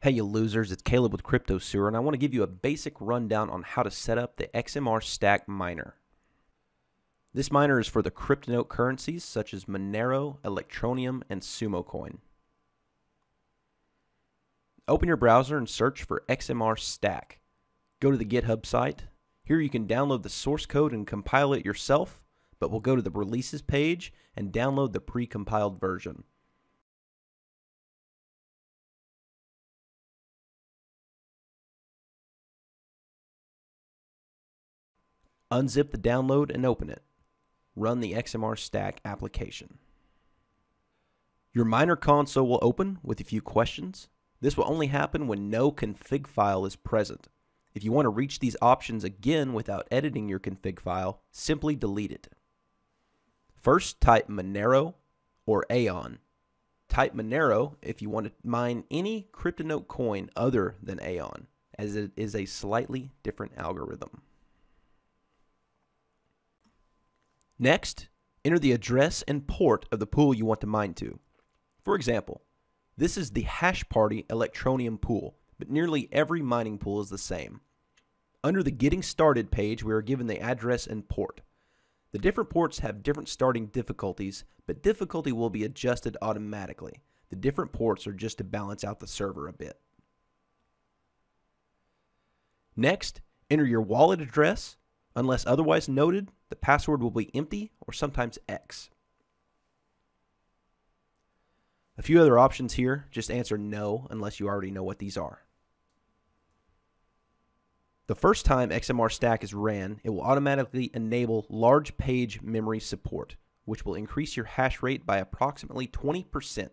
Hey you losers, it's Caleb with Crypto Sewer, and I want to give you a basic rundown on how to set up the XMR Stack miner. This miner is for the cryptonote currencies such as Monero, Electroneum, and Sumo Coin. Open your browser and search for XMR Stack. Go to the GitHub site. Here you can download the source code and compile it yourself, but we'll go to the releases page and download the pre-compiled version. Unzip the download and open it. Run the XMR Stack application. Your miner console will open with a few questions. This will only happen when no config file is present. If you want to reach these options again without editing your config file, simply delete it. First, type Monero or Aeon. Type Monero if you want to mine any cryptonote coin other than Aeon, as it is a slightly different algorithm. Next, enter the address and port of the pool you want to mine to. For example, this is the hash party Electroneum pool, but nearly every mining pool is the same. Under the Getting Started page, we are given the address and port. The different ports have different starting difficulties, but difficulty will be adjusted automatically. The different ports are just to balance out the server a bit. Next, enter your wallet address. Unless otherwise noted, the password will be empty or sometimes X. A few other options here, just answer no unless you already know what these are. The first time XMR Stack is ran, it will automatically enable large page memory support, which will increase your hash rate by approximately 20%.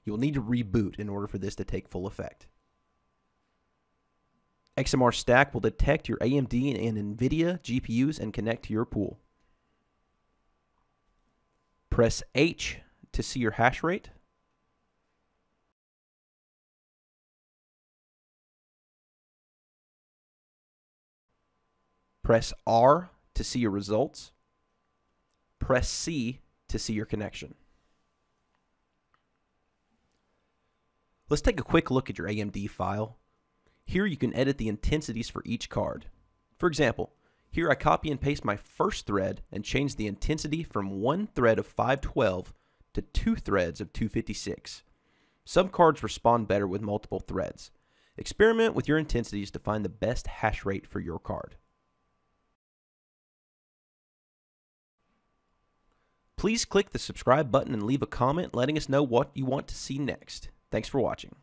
You will need to reboot in order for this to take full effect. XMR Stack will detect your AMD and NVIDIA GPUs and connect to your pool. Press H to see your hash rate. Press R to see your results. Press C to see your connection. Let's take a quick look at your AMD file. Here you can edit the intensities for each card. For example, here I copy and paste my first thread and change the intensity from one thread of 512 to 2 threads of 256. Some cards respond better with multiple threads. Experiment with your intensities to find the best hash rate for your card. Please click the subscribe button and leave a comment letting us know what you want to see next. Thanks for watching.